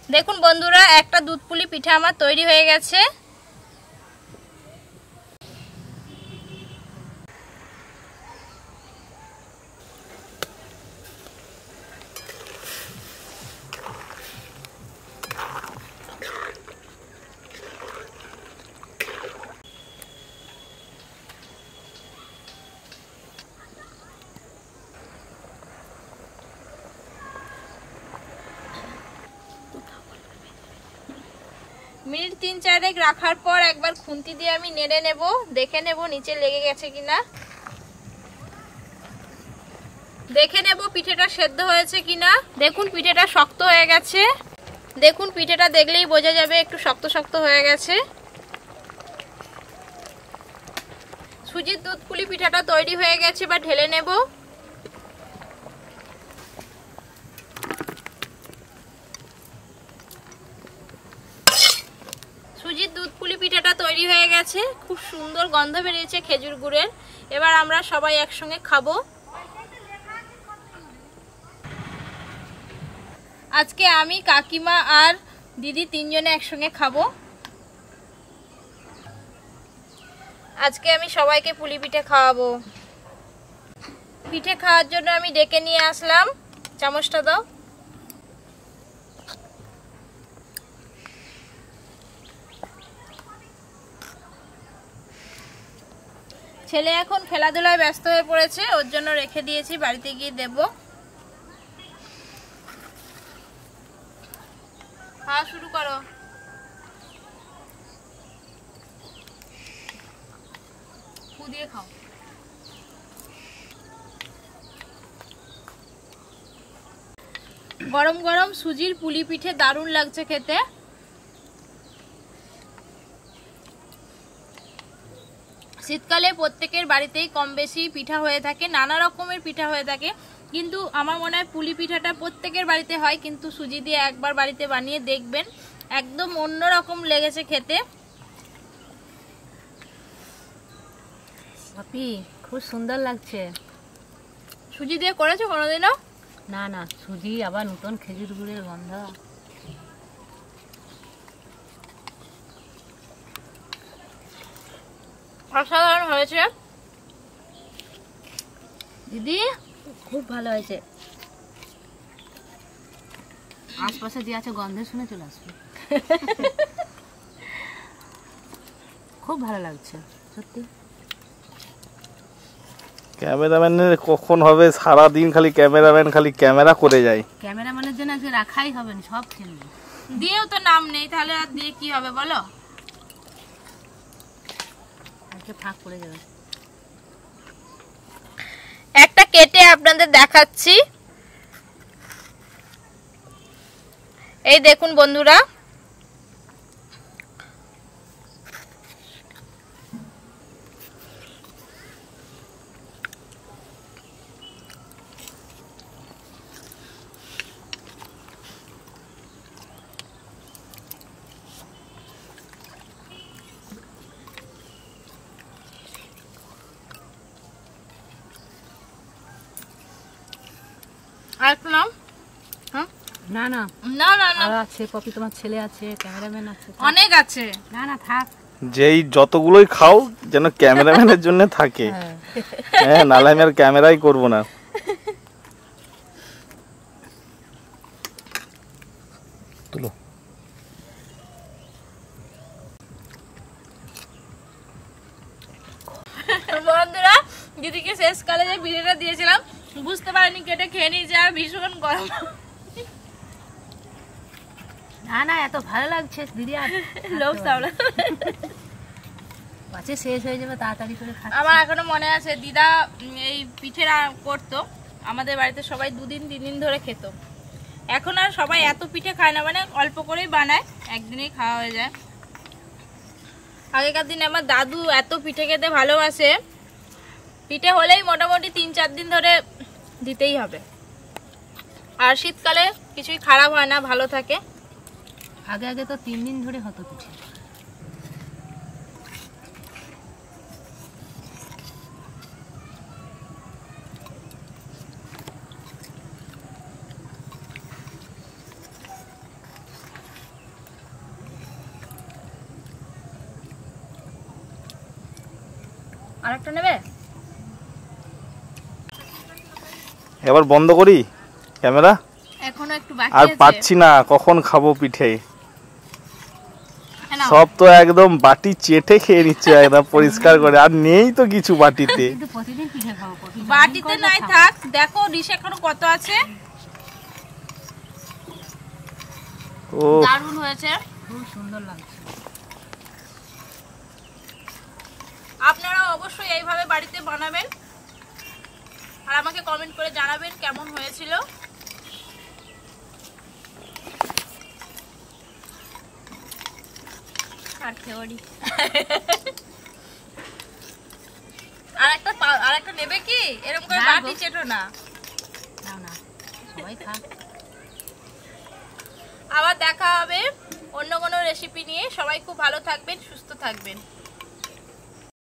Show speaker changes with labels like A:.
A: দেখুন বন্ধুরা, একটা দুধ পুলি পিঠা আমার তৈরি হয়ে গেছে। মিনিট 3-4 রাখার পর একবার খুন্তি দিয়ে আমি নেড়ে নেব, দেখে নেব নিচে লেগে গেছে কিনা, দেখে নেব পিঠেটা সেদ্ধ হয়েছে কিনা। দেখুন পিঠেটা শক্ত হয়ে গেছে, দেখুন পিঠেটা দেখলেই বোঝা যাবে একটু শক্ত শক্ত হয়ে গেছে। সুজির দুধ পুলি পিঠাটা তৈরি হয়ে গেছে, বা ঢেলে নেব। সুজির দুধ পুলি পিঠাটা তৈরি হয়ে গেছে, খুব সুন্দর গন্ধ বেরিয়েছে খেজুর গুড়ের। এবার আমরা সবাই একসঙ্গে খাবো। আজকে আমি, কাকিমা আর দিদি তিনজনে একসঙ্গে খাবো। আজকে আমি সবাইকে পুলি পিঠে খাওয়াবো। পিঠে খাওয়ার জন্য আমি ডেকে নিয়ে আসলাম, চামচটা দাও। ছেলে এখন খেলাধুলায় ব্যস্ত হয়ে পড়েছে, ওর জন্য রেখে দিয়েছি, বাড়িতে গিয়ে দেব। খাওয়া শুরু করো। ফু দিয়ে খাও। গরম গরম সুজির পুলি পিঠে দারুণ লাগছে খেতে। শীতকালে প্রত্যেকের বাড়িতেই কম বেশি পিঠা হয়ে থাকে, নানা রকমের পিঠা হয়ে থাকে, কিন্তু আমার মনে হয় পুলি পিঠাটা প্রত্যেকের বাড়িতে হয়, কিন্তু সুজি দিয়ে একবার বাড়িতে বানিয়ে দেখবেন, একদম অন্যরকম লেগেছে খেতে।
B: আপি খুব সুন্দর লাগছে।
A: সুজি দিয়ে করেছো কোনোদিনও?
B: না না, সুজি আবার নতুন খেজুর গুড়ের গন্ধ।
A: অসাধারণ হয়েছে
B: দিদি, খুব ভালো হয়েছে। আশপাশে যে আছে গন্ধে শুনে চলে আসবে। খুব ভালো লাগছে সত্যি।
C: ক্যামেরাম্যানের কখন হবে? সারাদিন খালি ক্যামেরাম্যান খালি ক্যামেরা করে যায়।
B: ক্যামেরাম্যানের জন্য আজকে রাখাই হবে না, সব খেলবে।
A: দিয়েও তো নাম নেই, তাহলে আর দিয়ে কি হবে বলো?
B: আজকে ফাঁক পড়ে যাবে।
A: একটা কেটে আপনাদের দেখাচ্ছি, এই দেখুন বন্ধুরা। আর একটু নাম।
B: না না
A: না না না,
B: আছে পপি, তোমার ছেলে আছে, ক্যামেরাম্যান আছে,
A: অনেক আছে।
B: না না থাক।
C: যেই যতগুলোই খাও যেন ক্যামেরাম্যানের জন্য থাকে। হ্যাঁ, নাহলে আমি আর ক্যামেরাই করবো না। তুলো।
A: বন্ধুরা, দিদিকে শেষকালে যে ভিডিওটা দিয়েছিলাম বুঝতে পারিনি, কেটে খেয়ে নিয়েছে, আর ভীষণ গরম।
B: না না, এত ভালো লাগছে দিদি, আর
A: লোভ সামলা
B: পাছে শেষ হয়ে যাবে, তাড়াতাড়ি করে খাচ্ছি।
A: আমার এখনো মনে আছে, দিদা এই পিঠে করতো, আমাদের বাড়িতে সবাই 2-3 দিন ধরে খেত। এখন আর সবাই এত পিঠে খায় না, মানে অল্প করেই বানায়, একদিনেই খাওয়া হয়ে যায়। আগেকার দিনে আমার দাদু এত পিঠে খেতে ভালোবাসে, পিঠে হলেই মোটামুটি 3-4 দিন ধরে দিতেই হবে। আর শীতকালে কিছুই খারাপ হয় না, ভালো থাকে।
B: আগে আগে তো 3 দিন ধরে হতো পিঠে।
A: আরেকটা নেবে?
C: এবার বন্ধ করি ক্যামেরা,
A: এখনো একটু বাকি
C: আর
A: আছে।
C: পাচ্ছি না কখন খাবো পিঠে।
A: হ্যাঁ, নাও।
C: সব তো একদম বাটি চেটে খেয়ে নিচ্ছে একদম পরিষ্কার করে, আর নেই তো কিছু বাটিতে।
B: কিন্তু প্রতিদিন পিঠে খাবো, প্রতিদিন
A: বাটিতে
B: করলে
A: নাই
B: খাবো।
A: থাক, দেখো ডিশ এখনো কত আছে।
C: ও
A: দারুণ হয়েছে।
B: খুব সুন্দর লাগছে।
A: আপনারা অবশ্যই এইভাবে বাড়িতে বানাবেন আর আমাকে কমেন্ট করে জানাবেন কেমন হয়েছিল। আরেকটা নেবে কি? এরকম করে
B: না
A: বাটি
B: গো।
A: চেটো না।
B: নাও না, সবাই খাক।
A: আবার দেখা হবে অন্য কোনো রেসিপি নিয়ে। সবাই খুব ভালো থাকবেন, সুস্থ থাকবেন।